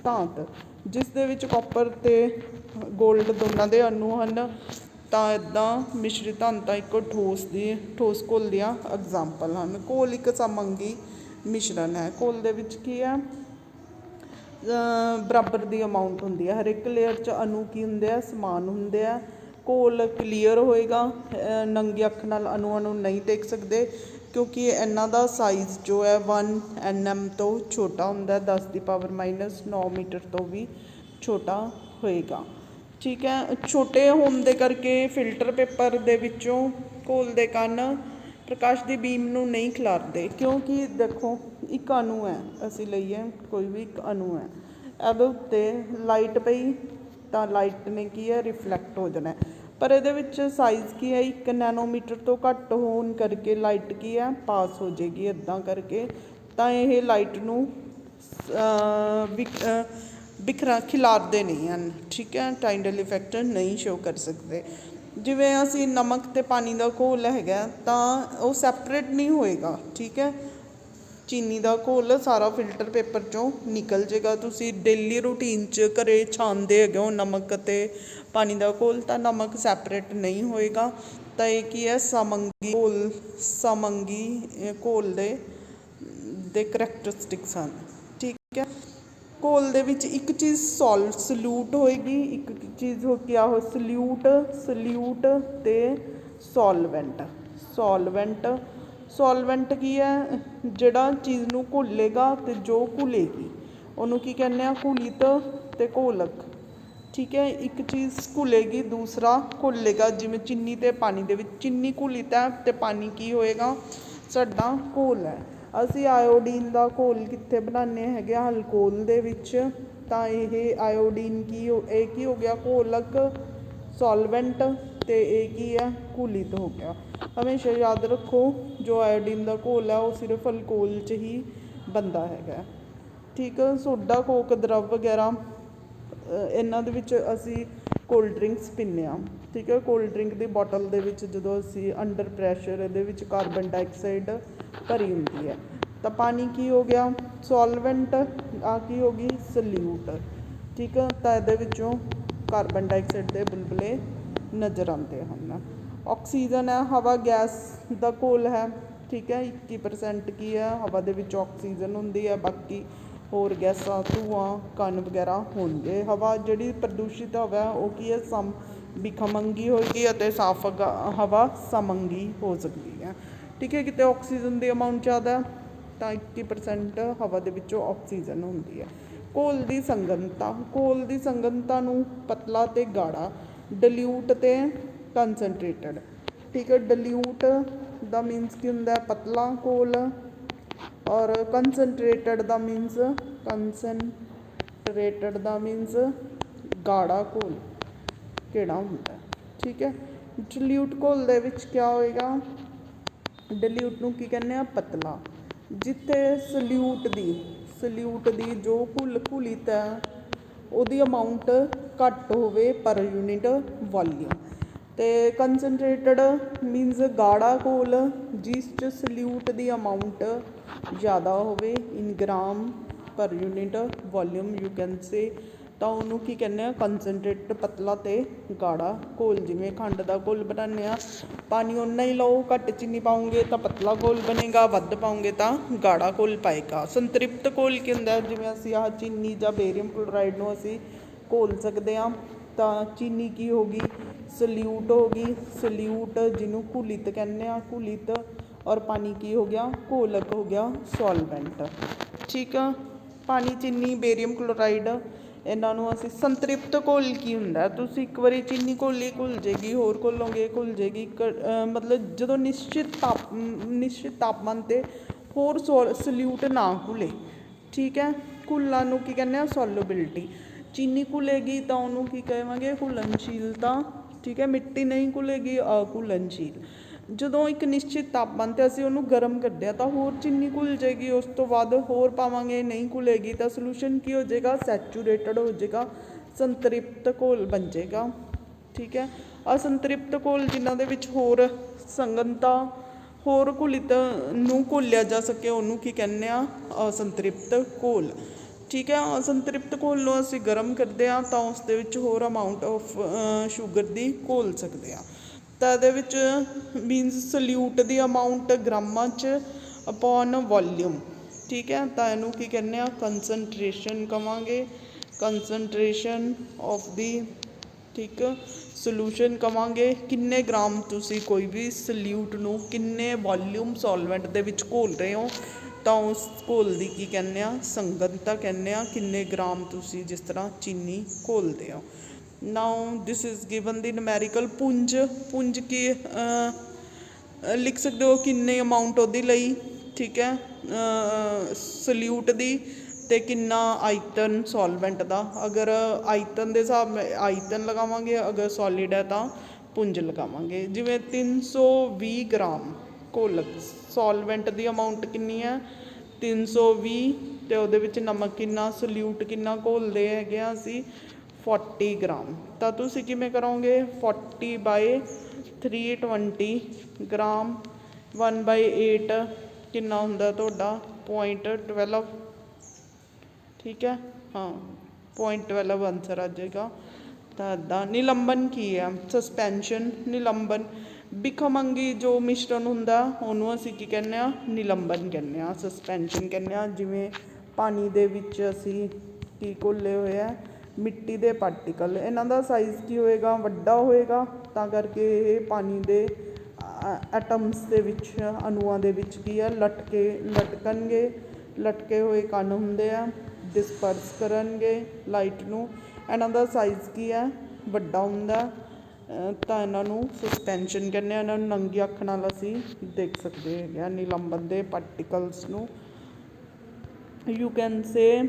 ਧਾਤ, ਜਿਸ ਦੇ ਵਿੱਚ ਕਾਪਰ ਅਤੇ ਗੋਲਡ ਦੋਨਾਂ ਦੇ ਅਣੂ ਹਨ। ਤਾਂ ਇੱਦਾਂ ਮਿਸ਼ਰਿਤ ਧਾਤਾਂ ਇੱਕ ਠੋਸ ਘੋਲ ਦੀਆਂ ਐਗਜ਼ਾਮਪਲ ਹਨ। ਘੋਲ ਇੱਕ ਸਮੰਗੀ ਮਿਸ਼ਰਣ ਹੈ। ਘੋਲ ਦੇ ਵਿੱਚ ਕੀ ਹੈ? ਬਰਾਬਰ ਦੀ ਅਮਾਊਂਟ ਹੁੰਦੀ ਹੈ। ਹਰ ਇੱਕ ਲੇਅਰ 'ਚ ਅਣੂ ਕੀ ਹੁੰਦੇ ਆ? ਸਮਾਨ ਹੁੰਦੇ ਆ। ਘੋਲ ਕਲੀਅਰ ਹੋਏਗਾ, ਨੰਗੀ ਅੱਖ ਨਾਲ ਅਣੂਆਂ ਨੂੰ ਨਹੀਂ ਦੇਖ ਸਕਦੇ ਕਿਉਂਕਿ ਇਹਨਾਂ ਦਾ ਸਾਈਜ਼ ਜੋ ਹੈ 1 nm ਤੋਂ ਛੋਟਾ ਹੁੰਦਾ, 10⁻⁹ ਮੀਟਰ ਤੋਂ ਵੀ ਛੋਟਾ ਹੋਏਗਾ, ਠੀਕ ਹੈ। ਛੋਟੇ ਹੋਣ ਦੇ ਕਰਕੇ ਫਿਲਟਰ ਪੇਪਰ ਦੇ ਵਿੱਚੋਂ ਘੋਲ ਦੇ ਕਣ ਪ੍ਰਕਾਸ਼ ਦੀ ਬੀਮ ਨੂੰ ਨਹੀਂ ਖਿਲਾਰਦੇ, ਕਿਉਂਕਿ ਦੇਖੋ ਇੱਕ ਅਣੂ ਹੈ, ਅਸੀਂ ਲਈਏ ਕੋਈ ਵੀ ਇੱਕ ਅਣੂ ਹੈ, ਇਹਦੇ ਉੱਤੇ ਲਾਈਟ ਪਈ ਤਾਂ ਲਾਈਟ ਨੇ ਕੀ ਹੈ? ਰਿਫਲੈਕਟ ਹੋ ਜਾਣਾ, ਪਰ ਇਹਦੇ ਵਿੱਚ ਸਾਈਜ਼ ਕੀ ਹੈ? 1 ਨੈਨੋਮੀਟਰ ਤੋਂ ਘੱਟ ਹੋਣ ਕਰਕੇ ਲਾਈਟ ਕੀ ਹੈ? ਪਾਸ ਹੋ ਜਾਏਗੀ। ਇੱਦਾਂ ਕਰਕੇ ਤਾਂ ਇਹ ਲਾਈਟ ਨੂੰ ਖਿਲਾਰਦੇ ਨਹੀਂ ਹਨ, ਠੀਕ ਹੈ, ਟਾਈਡਲ ਇਫੈਕਟ ਨਹੀਂ ਸ਼ੋ ਕਰ ਸਕਦੇ। ਜਿਵੇਂ ਅਸੀਂ ਨਮਕ ਅਤੇ ਪਾਣੀ ਦਾ ਘੋਲ ਹੈਗਾ ਤਾਂ ਉਹ ਸੈਪਰੇਟ ਨਹੀਂ ਹੋਏਗਾ, ਠੀਕ ਹੈ। ਚੀਨੀ ਦਾ ਘੋਲ ਸਾਰਾ ਫਿਲਟਰ ਪੇਪਰ 'ਚੋਂ ਨਿਕਲ ਜਾਏਗਾ। ਤੁਸੀਂ ਡੇਲੀ ਰੂਟੀਨ 'ਚ ਘਰ ਛਾਣਦੇ ਹੈਗੇ ਹੋ ਨਮਕ ਅਤੇ ਪਾਣੀ ਦਾ ਘੋਲ, ਤਾਂ ਨਮਕ ਸੈਪਰੇਟ ਨਹੀਂ ਹੋਏਗਾ। ਤਾਂ ਇਹ ਕੀ ਹੈ? ਸਮੰਗੀ ਘੋਲ ਦੇ ਕਰੈਕਟਰਿਸਟਿਕਸ ਹਨ, ਠੀਕ ਹੈ। ਘੋਲ ਦੇ ਵਿੱਚ ਇੱਕ ਚੀਜ਼ ਸਲਿਊਟ ਹੋਏਗੀ, ਇੱਕ ਚੀਜ਼ ਹੋ ਗਿਆ ਉਹ ਸਲਿਊਟ ਅਤੇ ਸੋਲਵੈਂਟ ਕੀ ਹੈ? ਜਿਹੜਾ ਚੀਜ਼ ਨੂੰ ਘੋਲੇਗਾ ਅਤੇ ਜੋ ਘੁਲੇਗੀ ਉਹਨੂੰ ਕੀ ਕਹਿੰਦੇ ਆ? ਘੁਲਿਤ ਅਤੇ ਘੋਲਕ, ਠੀਕ ਹੈ। ਇੱਕ ਚੀਜ਼ ਘੁਲੇਗੀ, ਦੂਸਰਾ ਘੋਲੇਗਾ। ਜਿਵੇਂ ਚੀਨੀ ਅਤੇ ਪਾਣੀ ਦੇ ਵਿੱਚ ਚੀਨੀ ਘੁਲਿਤ ਹੈ ਅਤੇ ਪਾਣੀ ਕੀ ਹੋਏਗਾ? ਸਾਡਾ ਘੋਲ ਹੈ। ਅਸੀਂ ਆਇਓਡੀਨ ਦਾ ਘੋਲ ਕਿੱਥੇ ਬਣਾਉਂਦੇ ਹੈਗੇ ਆ? ਅਲਕੋਹਲ ਦੇ ਵਿੱਚ। ਤਾਂ ਇਹ ਆਇਓਡੀਨ ਇਹ ਕੀ ਹੋ ਗਿਆ? ਘੋਲਕ, ਸੋਲਵੈਂਟ, ਅਤੇ ਇਹ ਕੀ ਹੈ? ਘੁਲਿਤ ਹੋ ਗਿਆ। ਹਮੇਸ਼ਾ ਯਾਦ ਰੱਖੋ ਜੋ ਆਇਓਡੀਨ ਦਾ ਘੋਲ ਹੈ ਉਹ ਸਿਰਫ ਅਲਕੋਹਲ 'ਚ ਹੀ ਬਣਦਾ ਹੈਗਾ, ਠੀਕ ਹੈ। ਸੋਡਾ, ਕੋਕ, ਦਰਵ ਵਗੈਰਾ ਇਹਨਾਂ ਦੇ ਵਿੱਚ ਅਸੀਂ ਕੋਲਡ ਡਰਿੰਕਸ ਪੀਂਦੇ ਹਾਂ, ਠੀਕ ਹੈ। ਕੋਲਡ ਡਰਿੰਕ ਦੀ ਬੋਟਲ ਦੇ ਵਿੱਚ ਜਦੋਂ ਅਸੀਂ ਅੰਡਰ ਪ੍ਰੈਸ਼ਰ ਇਹਦੇ ਵਿੱਚ ਕਾਰਬਨ ਡਾਈਆਕਸਾਈਡ ਭਰੀ ਹੁੰਦੀ ਹੈ ਤਾਂ ਪਾਣੀ ਕੀ ਹੋ ਗਿਆ? ਸੋਲਵੈਂਟ, ਆਹ ਕੀ ਹੋ ਗਈ? ਸਲਿਊਟ, ਠੀਕ ਹੈ। ਤਾਂ ਇਹਦੇ ਵਿੱਚੋਂ ਕਾਰਬਨ ਡਾਈਆਕਸਾਈਡ ਦੇ ਬੁਲਬੁਲੇ ਨਜ਼ਰ ਆਉਂਦੇ ਹਨ। ਆਕਸੀਜਨ ਹੈ, ਹਵਾ ਗੈਸ ਦਾ ਘੋਲ ਹੈ, ਠੀਕ ਹੈ। 21% ਕੀ ਹੈ? ਹਵਾ ਦੇ ਵਿੱਚ ਆਕਸੀਜਨ ਹੁੰਦੀ ਹੈ, ਬਾਕੀ ਹੋਰ ਗੈਸਾਂ, ਧੂੰਆਂ, ਕਣ ਵਗੈਰਾ ਹੋਣਗੇ। ਹਵਾ ਜਿਹੜੀ ਪ੍ਰਦੂਸ਼ਿਤ ਹਵਾ ਉਹ ਕੀ ਹੈ? ਭਿੱਖਮੰਗੀ ਹੋਏਗੀ ਅਤੇ ਸਾਫ਼ ਹਵਾ ਸਮੰਗੀ ਹੋ ਸਕਦੀ ਹੈ, ਠੀਕ ਹੈ। ਕਿਤੇ ਆਕਸੀਜਨ ਦੀ ਅਮਾਊਂਟ ਜ਼ਿਆਦਾ ਤਾਂ 21% ਹਵਾ ਦੇ ਵਿੱਚੋਂ ਆਕਸੀਜਨ ਹੁੰਦੀ ਹੈ। ਘੋਲ ਦੀ ਸੰਘਣਤਾ, ਘੋਲ ਦੀ ਸੰਘਣਤਾ ਨੂੰ ਪਤਲਾ ਤੇ ਗਾੜਾ, ਡਿਲਿਊਟ ਤੇ ਕੰਸਨਟ੍ਰੇਟਡ। ਠੀਕ ਹੈ, ਡਿਲਿਊਟ ਦਾ ਮੀਨਸ ਕੀ ਹੁੰਦਾ ਹੈ, ਪਤਲਾ ਘੋਲ, ਔਰ ਕੰਸਨਟ੍ਰੇਟਡ ਦਾ ਮੀਨਸ ਗਾੜਾ ਘੋਲ ਕਿਹੜਾ ਹੁੰਦਾ। ਠੀਕ ਹੈ, ਡਿਲਿਊਟ ਘੋਲ ਦੇ ਵਿੱਚ ਕਿਆ ਹੋਏਗਾ, ਡਿਲਿਊਟ ਨੂੰ ਕੀ ਕਹਿੰਦੇ ਆ, ਪਤਲਾ। ਜਿੱਥੇ ਸਲਿਊਟ ਦੀ ਜੋ ਘੁਲਿਤ ਹੈ ਉਹਦੀ ਅਮਾਊਂਟ ਘੱਟ ਹੋਵੇ ਪਰ ਯੂਨਿਟ ਵੋਲੀਅਮ, ਅਤੇ ਕੰਸਨਟ੍ਰੇਟਡ ਮੀਨਸ ਗਾੜਾ ਘੋਲ ਜਿਸ 'ਚ ਸਲਿਊਟ ਦੀ ਅਮਾਊਂਟ ਜ਼ਿਆਦਾ ਹੋਵੇ ਇਨ ਗ੍ਰਾਮ ਪਰ unit volume you can say, ਤਾਂ ਉਹਨੂੰ ਕੀ ਕਹਿੰਦੇ ਆ, ਕੰਸਨਟ੍ਰੇਟਡ। ਪਤਲਾ ਅਤੇ ਗਾੜਾ ਘੋਲ, ਜਿਵੇਂ ਖੰਡ ਦਾ ਘੋਲ ਬਣਾਉਂਦੇ ਹਾਂ, ਪਾਣੀ ਓਨਾ ਹੀ ਲਓ, ਘੱਟ ਚੀਨੀ ਪਾਉਂਗੇ ਤਾਂ ਪਤਲਾ ਘੋਲ ਬਣੇਗਾ, ਵੱਧ ਪਾਉਂਗੇ ਤਾਂ ਗਾੜਾ ਘੋਲ ਪਾਏਗਾ। ਸੰਤ੍ਰਿਪਤ ਘੋਲ ਕੀ ਹੁੰਦਾ, ਜਿਵੇਂ ਅਸੀਂ ਆਹ ਚੀਨੀ ਜਾਂ ਬੇਰੀਅਮ ਕਲੋਰਾਈਡ ਨੂੰ ਅਸੀਂ ਘੋਲ ਸਕਦੇ ਹਾਂ, ਤਾਂ ਚੀਨੀ ਕੀ ਹੋ ਗਈ, ਸਲਿਊਟ ਹੋ ਗਈ, ਸਲਿਊਟ ਜਿਹਨੂੰ ਘੁਲਿਤ ਕਹਿੰਦੇ ਆ, ਘੁਲਿਤ, ਔਰ ਪਾਣੀ ਕੀ ਹੋ ਗਿਆ, ਘੋਲਕ ਹੋ ਗਿਆ, ਸੋਲਵੈਂਟ। ਠੀਕ ਆ, ਪਾਣੀ, ਚੀਨੀ, ਬੇਰੀਅਮ ਕਲੋਰਾਈਡ, ਇਹਨਾਂ ਨੂੰ ਅਸੀਂ ਸੰਤ੍ਰਿਪਤ ਘੋਲ ਕੀ ਹੁੰਦਾ, ਤੁਸੀਂ ਇੱਕ ਵਾਰੀ ਚੀਨੀ ਘੋਲੀ ਘੁਲ ਜਾਏਗੀ, ਹੋਰ ਘੋਲੋਗੇ ਘੁਲ ਜਾਏਗੀ, ਮਤਲਬ ਜਦੋਂ ਨਿਸ਼ਚਿਤ ਤਾਪਮਾਨ 'ਤੇ ਹੋਰ ਸਲਿਊਟ ਨਾ ਘੁਲੇ। ਠੀਕ ਹੈ, ਘੁਲਣ ਨੂੰ ਕੀ ਕਹਿੰਦੇ ਆ, ਸੋਲੂਬਿਲਿਟੀ। ਚੀਨੀ ਘੁਲੇਗੀ ਤਾਂ ਉਹਨੂੰ ਕੀ ਕਹਾਂਗੇ, ਘੁਲਣਸ਼ੀਲਤਾ। ਠੀਕ ਹੈ, ਮਿੱਟੀ ਨਹੀਂ ਘੁਲੇਗੀ, ਅਘੁਲਣਸ਼ੀਲ। ਜਦੋਂ ਇੱਕ ਨਿਸ਼ਚਿਤ ਤਾਪਮਾਨ 'ਤੇ ਅਸੀਂ ਉਹਨੂੰ ਗਰਮ ਕੱਢਿਆ ਤਾਂ ਹੋਰ ਚੀਨੀ ਘੁਲ ਜਾਏਗੀ, ਉਸ ਤੋਂ ਬਾਅਦ ਹੋਰ ਪਾਵਾਂਗੇ, ਨਹੀਂ ਘੁਲੇਗੀ ਤਾਂ ਸੋਲੂਸ਼ਨ ਕੀ ਹੋ ਜਾਏਗਾ, ਸੈਚੂਰੇਟਡ ਹੋ ਜਾਏਗਾ, ਸੰਤ੍ਰਿਪਤ ਘੋਲ ਬਣ ਜਾਏਗਾ। ਠੀਕ ਹੈ, ਅਸੰਤ੍ਰਿਪਤ ਘੋਲ ਜਿਨ੍ਹਾਂ ਦੇ ਵਿੱਚ ਹੋਰ ਸੰਘਣਤਾ, ਹੋਰ ਘੁਲਿਤ ਨੂੰ ਘੋਲਿਆ ਜਾ ਸਕੇ, ਉਹਨੂੰ ਕੀ ਕਹਿੰਦੇ ਆ, ਅਸੰਤ੍ਰਿਪਤ ਘੋਲ। ਠੀਕ ਹੈ, ਅਸੰਤ੍ਰਿਪਤ ਘੋਲ ਨੂੰ ਅਸੀਂ ਗਰਮ ਕਰਦੇ ਹਾਂ ਤਾਂ ਉਸ ਦੇ ਵਿੱਚ ਹੋਰ ਅਮਾਊਂਟ ਆਫ ਸ਼ੂਗਰ ਦੀ ਘੋਲ ਸਕਦੇ ਹਾਂ, ਤਾਂ ਇਹਦੇ ਵਿੱਚ ਮੀਨਸ ਸਲਿਊਟ ਦੀ ਅਮਾਊਂਟ ਗ੍ਰਾਮਾਂ 'ਚ ਅਪੋਨ ਵੋਲੀਅਮ। ਠੀਕ ਹੈ, ਤਾਂ ਇਹਨੂੰ ਕੀ ਕਹਿੰਦੇ ਆ, ਕੰਸਨਟ੍ਰੇਸ਼ਨ ਕਹਾਂਗੇ, ਕੰਸਨਟ੍ਰੇਸ਼ਨ ਆਫ ਦੀ, ਠੀਕ, ਸੋਲੂਸ਼ਨ ਕਹਾਂਗੇ। ਕਿੰਨੇ ਗ੍ਰਾਮ ਤੁਸੀਂ ਕੋਈ ਵੀ ਸਲਿਊਟ ਨੂੰ ਕਿੰਨੇ ਵੋਲੀਅਮ ਸੋਲਵੈਂਟ ਦੇ ਵਿੱਚ ਘੋਲ ਰਹੇ ਹੋ, ਤਾਂ ਉਸ ਘੋਲ ਦੀ ਕੀ ਕਹਿੰਦੇ ਆ, ਸੰਘਣਤਾ ਕਹਿੰਦੇ ਆ, ਕਿੰਨੇ ਗ੍ਰਾਮ ਤੁਸੀਂ ਜਿਸ ਤਰ੍ਹਾਂ ਚੀਨੀ ਘੋਲਦੇ ਹੋ। ਨਾਓ this is given the numerical ਪੁੰਜ ਕੀ ਲਿਖ ਸਕਦੇ ਹੋ, ਕਿੰਨੇ ਅਮਾਊਂਟ ਉਹਦੇ ਲਈ। ਠੀਕ ਹੈ, ਸਲਿਊਟ ਦੀ, ਅਤੇ ਕਿੰਨਾ ਆਇਤਨ ਸੋਲਵੈਂਟ ਦਾ। ਅਗਰ ਆਇਤਨ ਦੇ ਹਿਸਾਬ ਨਾਲ ਆਇਤਨ ਲਗਾਵਾਂਗੇ, ਅਗਰ ਸੋਲਿਡ ਹੈ ਤਾਂ ਪੁੰਜ ਲਗਾਵਾਂਗੇ। ਜਿਵੇਂ 320 ਗ੍ਰਾਮ ਘੋਲਕ, ਸੋਲਵੈਂਟ ਦੀ ਅਮਾਊਂਟ ਕਿੰਨੀ ਹੈ, 320, ਅਤੇ ਉਹਦੇ ਵਿੱਚ ਨਮਕ ਕਿੰਨਾ, ਸਲਿਊਟ ਕਿੰਨਾ ਘੋਲਦੇ ਹੈਗੇ ਆ ਅਸੀਂ, 40 ਗ੍ਰਾਮ। ਤਾਂ ਤੁਸੀਂ ਕਿਵੇਂ ਕਰੋਗੇ, 40/320 ਗ੍ਰਾਮ, 1/8 ਕਿੰਨਾ ਹੁੰਦਾ ਤੁਹਾਡਾ, 0.12। ਠੀਕ ਹੈ, ਹਾਂ, 0.12 ਆਨਸਰ ਆ ਜਾਏਗਾ। ਤਾਂ ਇੱਦਾਂ ਨਿਲੰਬਨ ਕੀ ਹੈ, ਸਸਪੈਂਸ਼ਨ, ਨਿਲੰਬਨ। ਬਿਖਮੰਗੀ ਜੋ ਮਿਸ਼ਰਣ ਹੁੰਦਾ ਉਹਨੂੰ ਅਸੀਂ ਕੀ ਕਹਿੰਦੇ ਹਾਂ, ਨਿਲੰਬਨ ਕਹਿੰਦੇ ਹਾਂ, ਸਸਪੈਂਸ਼ਨ ਕਹਿੰਦੇ ਹਾਂ। ਜਿਵੇਂ ਪਾਣੀ ਦੇ ਵਿੱਚ ਅਸੀਂ ਕੀ ਘੋਲੇ ਹੋਏ ਆ, ਮਿੱਟੀ ਦੇ ਪਾਰਟੀਕਲ, ਇਹਨਾਂ ਦਾ ਸਾਈਜ਼ ਕੀ ਹੋਏਗਾ, ਵੱਡਾ ਹੋਏਗਾ, ਤਾਂ ਕਰਕੇ ਇਹ ਪਾਣੀ ਦੇ ਐਟਮਸ ਦੇ ਵਿੱਚ, ਅਣੂਆਂ ਦੇ ਵਿੱਚ ਕੀ ਹੈ, ਲਟਕਣਗੇ, ਲਟਕੇ ਹੋਏ ਕਣ ਹੁੰਦੇ ਆ, ਡਿਸਪਰਸ ਕਰਨਗੇ ਲਾਈਟ ਨੂੰ। ਇਹਨਾਂ ਦਾ ਸਾਈਜ਼ ਕੀ ਹੈ, ਵੱਡਾ ਹੁੰਦਾ, ਤਾਂ ਇਹਨਾਂ ਨੂੰ ਸਸਪੈਂਸ਼ਨ ਕਹਿੰਦੇ ਆ। ਇਹਨਾਂ ਨੂੰ ਨੰਗੀ ਅੱਖ ਨਾਲ ਅਸੀਂ ਦੇਖ ਸਕਦੇ ਹੈਗੇ ਆ, ਨਿਲੰਬਨ ਦੇ ਪਾਰਟੀਕਲਸ ਨੂੰ। ਯੂ ਕੈਨ ਸੇ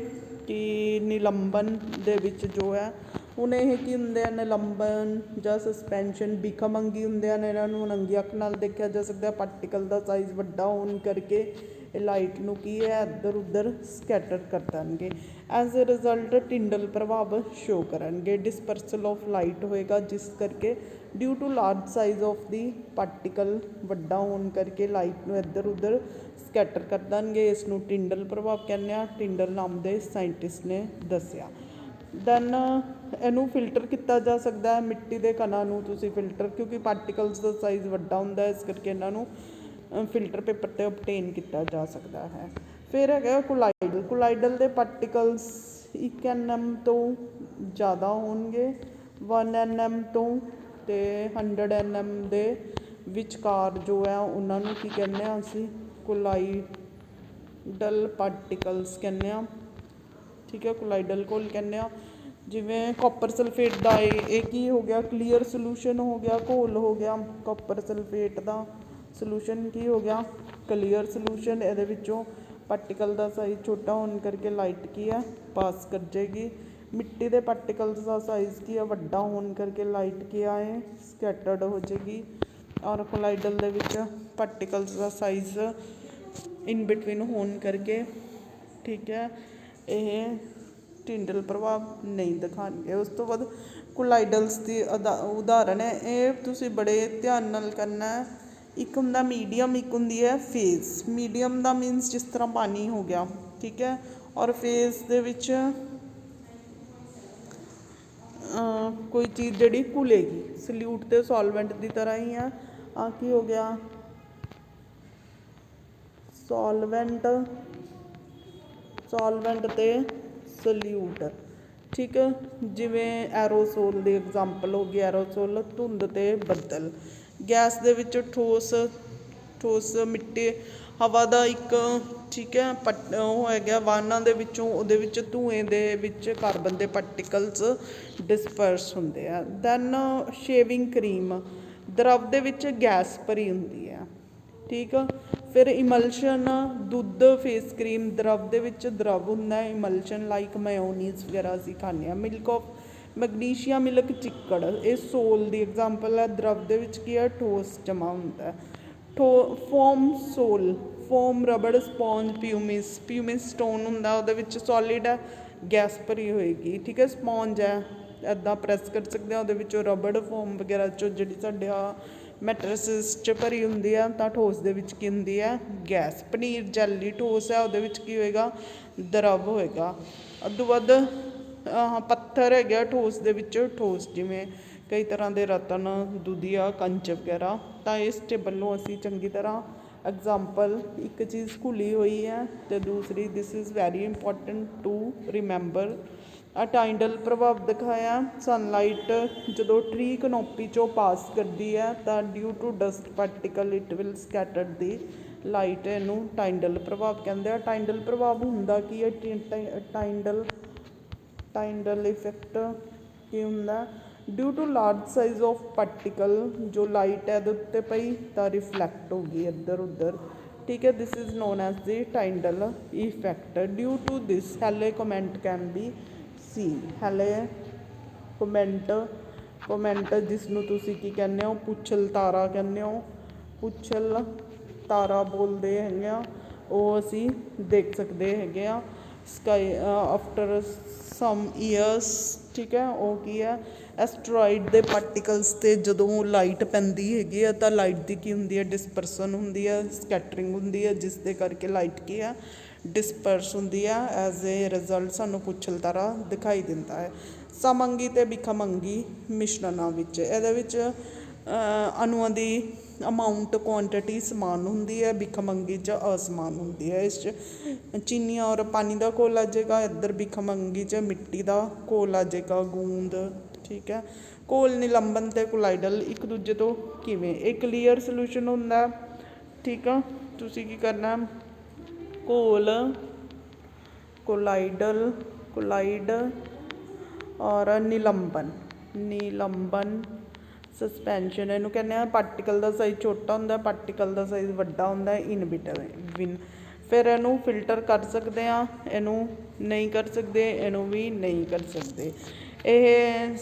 ਕਿ ਨਿਲੰਬਨ ਦੇ ਵਿੱਚ ਜੋ ਹੈ, ਹੁਣ ਇਹ ਕੀ ਹੁੰਦੇ ਆ, ਨਿਲੰਬਨ ਜਾਂ ਸਸਪੈਂਸ਼ਨ ਬਿਖਮੰਗੀ ਹੁੰਦੇ ਹਨ, ਇਹਨਾਂ ਨੂੰ ਨੰਗੀ ਅੱਖ ਨਾਲ ਦੇਖਿਆ ਜਾ ਸਕਦਾ। ਪਾਰਟੀਕਲ ਦਾ ਸਾਈਜ਼ ਵੱਡਾ ਹੋਣ ਕਰਕੇ ਇਹ ਲਾਈਟ ਨੂੰ ਕੀ ਹੈ, ਇੱਧਰ ਉੱਧਰ ਸਕੈਟਰ ਕਰ ਦੇਣਗੇ। ਐਜ਼ ਅ ਰਿਜ਼ਲਟ ਟਿੰਡਲ ਪ੍ਰਭਾਵ ਸ਼ੋ ਕਰਨਗੇ, ਡਿਸਪਰਸਲ ਆਫ ਲਾਈਟ ਹੋਏਗਾ, ਜਿਸ ਕਰਕੇ due to large size of the particle, ਵੱਡਾ ਹੋਣ ਕਰਕੇ ਲਾਈਟ ਨੂੰ ਇੱਧਰ ਉੱਧਰ ਸਕੈਟਰ ਕਰ ਦੇਣਗੇ। ਇਸ ਨੂੰ ਟਿੰਡਲ ਪ੍ਰਭਾਵ ਕਹਿੰਦੇ ਆ, ਟਿੰਡਲ ਨਾਮ ਦੇ ਸਾਇੰਟਿਸਟ ਨੇ ਦੱਸਿਆ। ਦੈਨ ਇਹਨੂੰ ਫਿਲਟਰ ਕੀਤਾ ਜਾ ਸਕਦਾ ਹੈ, ਮਿੱਟੀ ਦੇ ਕਣਾਂ ਨੂੰ ਤੁਸੀਂ ਫਿਲਟਰ, ਕਿਉਂਕਿ ਪਾਰਟੀਕਲਸ ਦਾ ਸਾਈਜ਼ ਵੱਡਾ ਹੁੰਦਾ, ਇਸ ਕਰਕੇ ਇਹਨਾਂ ਨੂੰ ਫਿਲਟਰ ਪੇਪਰ 'ਤੇ ਓਬਟੇਨ ਕੀਤਾ ਜਾ ਸਕਦਾ ਹੈ। ਫਿਰ ਹੈਗਾ ਕੋਲਾਈਡਲ, ਕੋਲਾਈਡਲ ਦੇ ਪਾਰਟੀਕਲਸ 1 nm ਤੋਂ ਜ਼ਿਆਦਾ ਹੋਣਗੇ, 1 nm ਤੋਂ ਅਤੇ 100 nm ਦੇ ਵਿਚਕਾਰ ਜੋ ਹੈ ਉਹਨਾਂ ਨੂੰ ਕੀ ਕਹਿੰਦੇ ਹਾਂ ਅਸੀਂ, ਕੋਲਾਈਡਲ ਪਾਰਟੀਕਲਸ ਕਹਿੰਦੇ ਆ, ਠੀਕ ਹੈ, ਕੋਲਾਈਡਲ ਘੋਲ ਕਹਿੰਦੇ ਆ। ਜਿਵੇਂ ਕਾਪਰ ਸਲਫੇਟ ਦਾ ਇਹ ਕੀ ਹੋ ਗਿਆ, ਕਲੀਅਰ ਸੋਲੂਸ਼ਨ ਹੋ ਗਿਆ, ਘੋਲ ਹੋ ਗਿਆ। ਕਾਪਰ ਸਲਫੇਟ ਦਾ ਸੋਲੂਸ਼ਨ ਕੀ ਹੋ ਗਿਆ, ਕਲੀਅਰ ਸੋਲੂਸ਼ਨ। ਇਹਦੇ ਵਿੱਚੋਂ ਪਾਰਟੀਕਲ ਦਾ ਸਾਈਜ਼ ਛੋਟਾ ਹੋਣ ਕਰਕੇ ਲਾਈਟ ਕੀ ਹੈ, ਪਾਸ ਕਰ ਜਾਏਗੀ। ਮਿੱਟੀ ਦੇ ਪਾਰਟੀਕਲਸ ਦਾ ਸਾਈਜ਼ ਕੀ ਹੈ, ਵੱਡਾ ਹੋਣ ਕਰਕੇ ਲਾਈਟ ਕੀ ਹੈ, ਸਕੈਟਰਡ ਹੋ ਜਾਏਗੀ। ਔਰ ਕੋਲਾਈਡਲ ਦੇ ਵਿੱਚ particles the size in between ਹੋਣ ਕਰਕੇ, ਠੀਕ ਹੈ, ਇਹ ਟਿੰਡਲ ਪ੍ਰਭਾਵ ਨਹੀਂ ਦਿਖਾਣਗੇ। ਉਸ ਤੋਂ ਬਾਅਦ ਕੋਲਾਈਡਲਸ ਦੀ ਉਦਾਹਰਨ ਹੈ, ਇਹ ਤੁਸੀਂ ਬੜੇ ਧਿਆਨ ਨਾਲ ਕਰਨਾ ਹੈ। ਇੱਕ ਹੁੰਦਾ ਮੀਡੀਅਮ, ਇੱਕ ਹੁੰਦੀ ਹੈ ਫੇਜ਼। ਮੀਡੀਅਮ ਦਾ ਮੀਨਸ ਜਿਸ ਤਰ੍ਹਾਂ ਪਾਣੀ ਹੋ ਗਿਆ, ਠੀਕ ਹੈ, ਔਰ ਫੇਜ਼ ਦੇ ਵਿੱਚ ਕੋਈ ਚੀਜ਼ ਜਿਹੜੀ ਘੁਲੇਗੀ, ਸਲਿਊਟ ਅਤੇ ਸੋਲਵੈਂਟ ਦੀ ਤਰ੍ਹਾਂ ਹੀ ਆ। ਆ ਕੀ ਹੋ ਗਿਆ, ਸੋਲਵੈਂਟ ਅਤੇ ਸਲਿਊਟ, ਠੀਕ ਹੈ। ਜਿਵੇਂ ਐਰੋਸੋਲ ਦੀ ਐਗਜ਼ਾਮਪਲ ਹੋ ਗਈ, ਐਰੋਸੋਲ ਧੁੰਦ ਅਤੇ ਬੱਦਲ। ਗੈਸ ਦੇ ਵਿੱਚ ਠੋਸ ਮਿੱਟੀ ਹਵਾ ਦਾ ਇੱਕ, ਠੀਕ ਹੈ, ਉਹ ਹੈਗਾ ਵਾਹਨਾਂ ਦੇ ਵਿੱਚੋਂ, ਉਹਦੇ ਵਿੱਚ ਧੂਏਂ ਦੇ ਵਿੱਚ ਕਾਰਬਨ ਦੇ ਪਾਰਟੀਕਲਸ ਡਿਸਪਰਸ ਹੁੰਦੇ ਆ। ਦੈਨ ਸ਼ੇਵਿੰਗ ਕਰੀਮ, ਦਰਵ ਦੇ ਵਿੱਚ ਗੈਸ ਭਰੀ ਹੁੰਦੀ ਹੈ, ਠੀਕ ਆ। ਫਿਰ ਇਮਲਸ਼ਨ, ਦੁੱਧ, ਫੇਸ ਕਰੀਮ, ਦਰਵ ਦੇ ਵਿੱਚ ਦਰਵ ਹੁੰਦਾ ਹੈ, ਇਮਲਸ਼ਨ ਲਾਈਕ ਮਾਇਓਨੀਜ਼ ਵਗੈਰਾ ਅਸੀਂ ਖਾਂਦੇ ਹਾਂ। ਮਿਲਕ ਆਫ ਮੈਗਨੀਸ਼ੀਆ ਮਿਲਕ, ਚਿੱਕੜ, ਇਹ ਸੋਲ ਦੀ ਐਗਜ਼ਾਮਪਲ ਹੈ। ਦਰਵ ਦੇ ਵਿੱਚ ਕੀ ਹੈ, ਠੋਸ ਜਮਾ ਹੁੰਦਾ ਹੈ। ਫੋਮ ਸੋਲ, ਫੋਮ ਰਬੜ, ਸਪੌਂਜ, ਪਿਊਮਿਸ ਸਟੋਨ ਹੁੰਦਾ, ਉਹਦੇ ਵਿੱਚ ਸੋਲਿਡ ਹੈ, ਗੈਸ ਭਰੀ ਹੋਏਗੀ, ਠੀਕ ਹੈ। ਸਪੌਂਜ ਹੈ, ਇੱਦਾਂ ਪ੍ਰੈਸ ਕਰ ਸਕਦੇ ਹਾਂ, ਉਹਦੇ ਵਿੱਚੋਂ ਰਬੜ ਫੋਮ ਵਗੈਰਾ 'ਚੋਂ ਜਿਹੜੀ ਸਾਡੇ ਆ ਮੈਟਰਸਿਸ 'ਚ ਭਰੀ ਹੁੰਦੀ ਆ, ਤਾਂ ਠੋਸ ਦੇ ਵਿੱਚ ਕੀ ਹੁੰਦੀ ਹੈ, ਗੈਸ। ਪਨੀਰ ਜੈਲੀ ਠੋਸ ਹੈ, ਉਹਦੇ ਵਿੱਚ ਕੀ ਹੋਏਗਾ, ਦਰਵ ਹੋਏਗਾ। ਅੱਧੋ ਵੱਧ ਪੱਥਰ ਹੈਗਾ ਠੋਸ ਦੇ ਵਿੱਚ, ਠੋਸ ਜਿਵੇਂ ਕਈ ਤਰ੍ਹਾਂ ਦੇ ਰਤਨ, ਦੁਧੀਆ, ਕੰਚ ਵਗੈਰਾ। ਤਾਂ ਇਸ ਟੇਬਲ ਨੂੰ ਅਸੀਂ ਚੰਗੀ ਤਰ੍ਹਾਂ ਐਗਜ਼ਾਮਪਲ, ਇੱਕ ਚੀਜ਼ ਘੁਲੀ ਹੋਈ ਹੈ ਅਤੇ ਦੂਸਰੀ, this is very important to remember. Tidal ਪ੍ਰਭਾਵ ਦਿਖਾਇਆ, ਸਨਲਾਈਟ ਜਦੋਂ ਟਰੀ ਕਨੋਪੀ 'ਚੋਂ ਪਾਸ ਕਰਦੀ ਹੈ ਤਾਂ due to dust particle it will scatter the light, ਇਹਨੂੰ ਟਾਈਡਲ ਪ੍ਰਭਾਵ ਕਹਿੰਦੇ ਆ। ਟਾਈਡਲ ਪ੍ਰਭਾਵ ਹੁੰਦਾ ਕੀ ਹੈ, ਟਾਈਡਲ ਇਫੈਕਟ ਕੀ ਹੁੰਦਾ, due to large size of particle, ਜੋ ਲਾਈਟ ਇਹਦੇ ਉੱਤੇ ਪਈ ਤਾਂ ਰਿਫਲੈਕਟ ਹੋ ਗਈ ਇੱਧਰ ਉੱਧਰ, ਠੀਕ ਹੈ। This is known as the Tyndall effect. Due to this Halley comet can be seen, Halley comet ਜਿਸ ਨੂੰ ਤੁਸੀਂ ਕੀ ਕਹਿੰਦੇ ਹੋ, ਪੁੱਛਲ ਤਾਰਾ ਕਹਿੰਦੇ ਹੋ, ਪੁੱਛਲ ਤਾਰਾ ਬੋਲਦੇ ਹੈਗੇ ਆ, ਉਹ ਅਸੀਂ ਦੇਖ ਸਕਦੇ ਹੈਗੇ ਆ। ਸਕਾਈ ਆਫਟਰ ਸਮ ਈਅਰਸ, ਠੀਕ ਹੈ, ਉਹ ਕੀ ਹੈ, ਐਸਟਰੋਇਡ ਦੇ ਪਾਰਟੀਕਲਸ 'ਤੇ ਜਦੋਂ ਲਾਈਟ ਪੈਂਦੀ ਹੈਗੀ ਆ ਤਾਂ ਲਾਈਟ ਦੀ ਕੀ ਹੁੰਦੀ ਹੈ, ਡਿਸਪਰਸਨ ਹੁੰਦੀ ਹੈ, ਸਕੈਟਰਿੰਗ ਹੁੰਦੀ ਹੈ, ਜਿਸ ਦੇ ਕਰਕੇ ਲਾਈਟ ਕੀ ਹੈ, ਡਿਸਪਰਸ ਹੁੰਦੀ ਹੈ। ਐਜ਼ ਏ ਰਿਜ਼ਲਟ ਸਾਨੂੰ ਪੁੱਛਲ ਤਾਰਾ ਦਿਖਾਈ ਦਿੰਦਾ ਹੈ। ਸਮਅੰਗੀ ਅਤੇ ਬਿਖਮੰਗੀ ਮਿਸ਼ਰਣਾਂ ਵਿੱਚ, ਇਹਦੇ ਵਿੱਚ ਅਣੂਆਂ ਦੀ ਅਮਾਊਂਟ, ਕੁਆਂਟਿਟੀ ਸਮਾਨ ਹੁੰਦੀ ਹੈ, ਬਿਖਮੰਗੀ 'ਚ ਅਸਮਾਨ ਹੁੰਦੀ ਹੈ। ਇਸ 'ਚ ਚੀਨੀ ਔਰ ਪਾਣੀ ਦਾ ਘੋਲ ਆ ਜਾਏਗਾ, ਇੱਧਰ ਬਿਖਮੰਗੀ 'ਚ ਮਿੱਟੀ ਦਾ ਘੋਲ ਆ ਜਾਏਗਾ, ਗੂੰਦ, ਠੀਕ ਹੈ। ਘੋਲ ਨਿਲੰਬਨ ਅਤੇ ਕੋਲਾਈਡਲ ਇੱਕ ਦੂਜੇ ਤੋਂ ਕਿਵੇਂ, ਇਹ ਕਲੀਅਰ ਸੋਲਿਊਸ਼ਨ ਹੁੰਦਾ, ਠੀਕ ਆ। ਤੁਸੀਂ ਕੀ ਕਰਨਾ, ਕੋਲਾਈਡ ਔਰ ਨਿਲੰਬਨ ਸਸਪੈਂਸ਼ਨ, ਇਹਨੂੰ ਕਹਿੰਦੇ ਆ। ਪਾਰਟੀਕਲ ਦਾ ਸਾਈਜ਼ ਛੋਟਾ ਹੁੰਦਾ, ਪਾਰਟੀਕਲ ਦਾ ਸਾਈਜ਼ ਵੱਡਾ ਹੁੰਦਾ, ਇਨ ਬਿਟਵੀਨ। ਫਿਰ ਇਹਨੂੰ ਫਿਲਟਰ ਕਰ ਸਕਦੇ ਹਾਂ, ਇਹਨੂੰ ਨਹੀਂ ਕਰ ਸਕਦੇ, ਇਹਨੂੰ ਵੀ ਨਹੀਂ ਕਰ ਸਕਦੇ। ਇਹ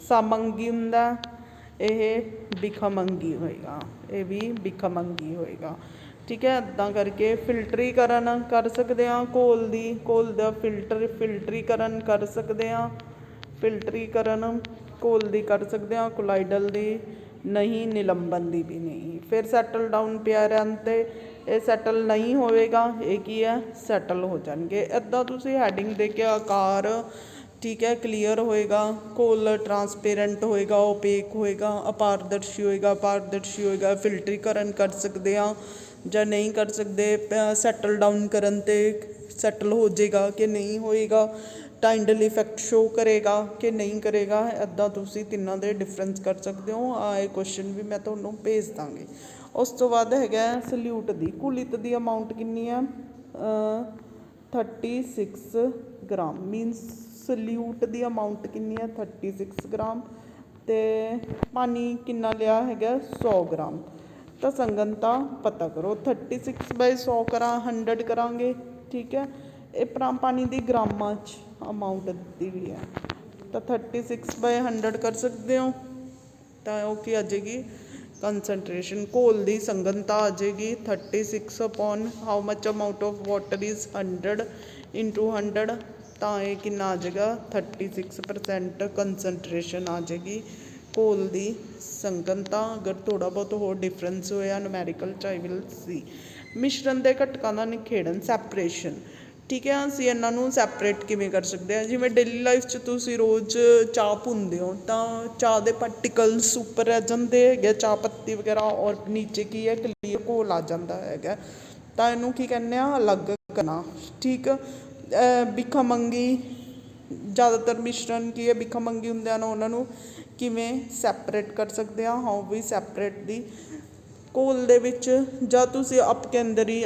ਸਮਅੰਗੀ ਹੁੰਦਾ, ਇਹ ਬਿਖਮੰਗੀ ਹੋਏਗਾ, ਇਹ ਵੀ ਬਿਖਮੰਗੀ ਹੋਏਗਾ, ਠੀਕ ਹੈ। ਇੱਦਾਂ ਕਰਕੇ ਫਿਲਟਰੀਕਰਨ ਕਰ ਸਕਦੇ ਹਾਂ, ਘੋਲ ਦਾ ਫਿਲਟਰੀਕਰਨ ਕਰ ਸਕਦੇ ਹਾਂ, ਘੋਲ ਦੀ ਕਰ ਸਕਦੇ ਹਾਂ, ਕੋਲਾਈਡਲ ਦੀ ਨਹੀਂ, ਨਿਲੰਬਨ ਦੀ ਵੀ ਨਹੀਂ। ਫਿਰ ਸੈਟਲ ਡਾਊਨ ਪਿਆ ਰਹਿਣ 'ਤੇ ਇਹ ਸੈਟਲ ਨਹੀਂ ਹੋਵੇਗਾ, ਇਹ ਕੀ ਹੈ, ਸੈਟਲ ਹੋ ਜਾਣਗੇ। ਇੱਦਾਂ ਤੁਸੀਂ ਹੈਡਿੰਗ ਦੇ ਕੇ ਆਕਾਰ, ਠੀਕ ਹੈ, ਕਲੀਅਰ ਹੋਏਗਾ, ਘੋਲ ਟਰਾਂਸਪੇਰੈਂਟ ਹੋਏਗਾ, ਓਪੇਕ ਹੋਏਗਾ, ਅਪਾਰਦਰਸ਼ੀ ਹੋਏਗਾ, ਫਿਲਟਰੀਕਰਨ ਕਰ ਸਕਦੇ ਹਾਂ ਜਾਂ ਨਹੀਂ ਕਰ ਸਕਦੇ। ਸੈਟਲ ਡਾਊਨ ਕਰਨ 'ਤੇ ਸੈਟਲ ਹੋ ਜਾਏਗਾ ਕਿ ਨਹੀਂ ਹੋਏਗਾ, ਟਾਈਡਲ ਇਫੈਕਟ ਸ਼ੋ ਕਰੇਗਾ ਕਿ ਨਹੀਂ ਕਰੇਗਾ। ਇੱਦਾਂ ਤੁਸੀਂ ਤਿੰਨਾਂ ਦੇ ਡਿਫਰੈਂਸ ਕਰ ਸਕਦੇ ਹੋ। ਇਹ ਕੁਐਸਚਨ ਵੀ ਮੈਂ ਤੁਹਾਨੂੰ ਭੇਜ ਦਾਂਗੀ। ਉਸ ਤੋਂ ਬਾਅਦ ਹੈਗਾ ਸਲਿਊਟ ਦੀ, ਘੁਲਿਤ ਦੀ ਅਮਾਊਂਟ ਕਿੰਨੀ ਹੈ, 36 ਗ੍ਰਾਮ ਮੀਨਸ ਸਲਿਊਟ ਦੀ ਅਮਾਊਂਟ ਕਿੰਨੀ ਹੈ 36 ਗ੍ਰਾਮ ਅਤੇ ਪਾਣੀ ਕਿੰਨਾ ਲਿਆ ਹੈਗਾ 100 ਗ੍ਰਾਮ। ਤਾਂ ਸੰਗਨਤਾ ਪਤਾ ਕਰੋ 36/100 ਕਰਾਂ 100 ਕਰਾਂਗੇ, ਠੀਕ ਹੈ। ਇਹ ਪਾਣੀ ਦੀ ਗ੍ਰਾਮਾਂ 'ਚ ਅਮਾਊਂਟ ਦਿੱਤੀ ਵੀ ਹੈ, ਤਾਂ 36/100 ਕਰ ਸਕਦੇ ਹੋ। ਤਾਂ ਉਹ ਕੀ ਆ ਜਾਏਗੀ ਕੰਸਨਟ੍ਰੇਸ਼ਨ, ਘੋਲ ਦੀ ਸੰਘਨਤਾ ਆ ਜਾਏਗੀ 36 upon how much amount of water is 100 × 100, ਤਾਂ ਇਹ ਕਿੰਨਾ ਆ ਜਾਏਗਾ 36% ਕੰਸਨਟ੍ਰੇਸ਼ਨ ਆ ਜਾਏਗੀ ਘੋਲ ਦੀ ਸੰਘਨਤਾ। ਅਗਰ ਥੋੜ੍ਹਾ ਬਹੁਤ ਹੋਰ ਡਿਫਰੈਂਸ ਹੋਇਆ ਨੂਮੈਰੀਕਲ 'ਚ ਆਈ ਵਿਲ ਸੀ। ਮਿਸ਼ਰਣ ਦੇ ਘਟਕਾਂ ਦਾ ਨਿਖੇੜਨ ਸੈਪਰੇਸ਼ਨ, ਠੀਕ ਹੈ। ਅਸੀਂ ਇਹਨਾਂ ਨੂੰ ਸੈਪਰੇਟ ਕਿਵੇਂ ਕਰ ਸਕਦੇ ਹਾਂ, ਜਿਵੇਂ ਡੇਲੀ ਲਾਈਫ 'ਚ ਤੁਸੀਂ ਰੋਜ਼ ਚਾਹ ਭੁੰਨਦੇ ਹੋ ਤਾਂ ਚਾਹ ਦੇ ਪਾਰਟੀਕਲਸ ਉੱਪਰ ਰਹਿ ਜਾਂਦੇ ਹੈਗੇ ਚਾਹ ਪੱਤੀ ਵਗੈਰਾ, ਔਰ ਨੀਚੇ ਕੀ ਹੈ ਕਲੀਅਰ ਘੋਲ ਆ ਜਾਂਦਾ ਹੈਗਾ, ਤਾਂ ਇਹਨੂੰ ਕੀ ਕਹਿੰਦੇ ਆ ਅਲੱਗ ਕਰਨਾ, ਠੀਕ। ਬਿਖਮੰਗੀ ਜ਼ਿਆਦਾਤਰ ਮਿਸ਼ਰਣ ਕੀ ਹੈ ਬਿਖਮੰਗੀ ਹੁੰਦੇ ਹਨ, ਉਹਨਾਂ ਨੂੰ ਕਿਵੇਂ ਸੈਪਰੇਟ ਕਰ ਸਕਦੇ ਹਾਂ, ਹਾਊ ਵੀ ਸੈਪਰੇਟ ਦੀ ਘੋਲ ਦੇ ਵਿੱਚ। ਜਾਂ ਤੁਸੀਂ ਅਪਕੇਂਦਰੀ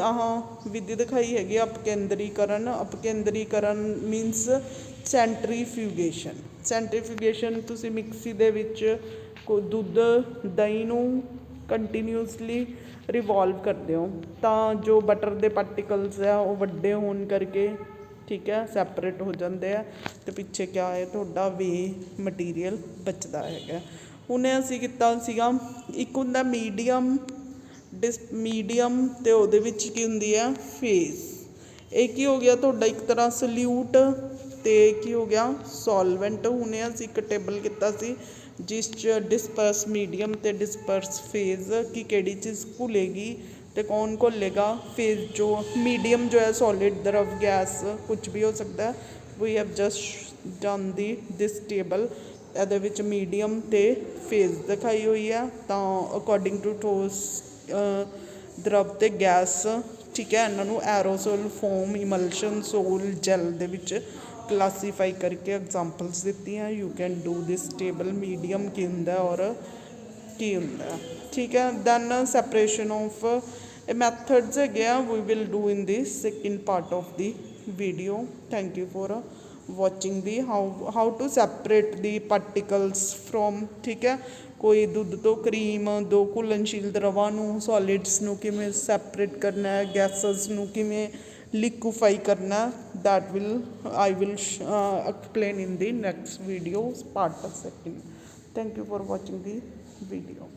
ਵਿਧੀ ਦਿਖਾਈ ਹੈਗੀ ਅਪਕੇਂਦਰੀਕਰਨ, ਅਪਕੇਂਦਰੀਕਰਨ ਮੀਨਸ ਸੈਂਟਰੀਫਿਊਗੇਸ਼ਨ। ਸੈਂਟਰੀਫਿਊਗੇਸ਼ਨ ਤੁਸੀਂ ਮਿਕਸੀ ਦੇ ਵਿੱਚ ਦੁੱਧ ਦਹੀਂ ਨੂੰ ਕੰਟੀਨਿਊਸਲੀ ਰਿਵੋਲਵ ਕਰਦੇ ਹੋ ਤਾਂ ਜੋ ਬਟਰ ਦੇ ਪਾਰਟੀਕਲਸ ਆ ਉਹ ਵੱਡੇ ਹੋਣ ਕਰਕੇ, ਠੀਕ ਹੈ, ਸੈਪਰੇਟ ਹੋ ਜਾਂਦੇ ਆ ਅਤੇ ਪਿੱਛੇ ਕਿਆ ਹੈ ਤੁਹਾਡਾ ਵੇ ਮਟੀਰੀਅਲ ਬਚਦਾ ਹੈਗਾ। ਉਹਨੇ ਅਸੀਂ ਕੀਤਾ ਸੀਗਾ ਇੱਕ ਹੁੰਦਾ ਮੀਡੀਅਮ ਮੀਡੀਅਮ ਅਤੇ ਉਹਦੇ ਵਿੱਚ ਕੀ ਹੁੰਦੀ ਹੈ ਫੇਜ਼। ਇਹ ਕੀ ਹੋ ਗਿਆ ਤੁਹਾਡਾ ਇੱਕ ਤਰ੍ਹਾਂ ਸਲਿਊਟ ਅਤੇ ਕੀ ਹੋ ਗਿਆ ਸੋਲਵੈਂਟ। ਹੁਣੇ ਅਸੀਂ ਇੱਕ ਟੇਬਲ ਕੀਤਾ ਸੀ ਜਿਸ 'ਚ ਡਿਸਪਰਸ ਮੀਡੀਅਮ ਅਤੇ ਡਿਸਪਰਸ ਫੇਜ਼ ਕਿ ਕਿਹੜੀ ਚੀਜ਼ ਘੁਲੇਗੀ ਅਤੇ ਕੌਣ ਘੁਲੇਗਾ। ਫੇਜ਼ ਜੋ ਮੀਡੀਅਮ ਜੋ ਹੈ ਸੋਲਿਡ ਦਰਵ ਗੈਸ ਕੁਛ ਵੀ ਹੋ ਸਕਦਾ। We have just done this table, ਇਹਦੇ ਵਿੱਚ ਮੀਡੀਅਮ ਅਤੇ ਫੇਜ਼ ਦਿਖਾਈ ਹੋਈ ਹੈ। ਤਾਂ ਅਕੋਰਡਿੰਗ ਟੂ ਠੋਸ ਦਰਵ ਅਤੇ ਗੈਸ, ਠੀਕ ਹੈ, ਇਹਨਾਂ ਨੂੰ aerosol foam emulsion sol gel ਦੇ ਵਿੱਚ ਕਲਾਸੀਫਾਈ ਕਰਕੇ ਐਗਜ਼ਾਮਪਲਸ ਦਿੱਤੀਆਂ। You can do this table medium ਕੀ ਹੁੰਦਾ ਔਰ ਕੀ ਹੁੰਦਾ, ਠੀਕ ਹੈ। ਦੈਨ ਸੈਪਰੇਸ਼ਨ ਆਫ ਇਹ ਮੈਥਡਸ ਹੈਗੇ ਆ we will do in the second part of the video. Thank you for watching the how to separate the particles from, ਠੀਕ ਹੈ। ਕੋਈ ਦੁੱਧ ਤੋਂ ਕਰੀਮ, ਦੋ ਘੁਲਣਸ਼ੀਲ ਦਰਵਾਂ ਨੂੰ ਸੋਲਿਡਸ ਨੂੰ ਕਿਵੇਂ ਸੈਪਰੇਟ ਕਰਨਾ ਹੈ, ਗੈਸਸ ਨੂੰ ਕਿਵੇਂ ਲਿਕੁਫਾਈ ਕਰਨਾ, that will I will explain in the next video part of second. Thank you for watching the video.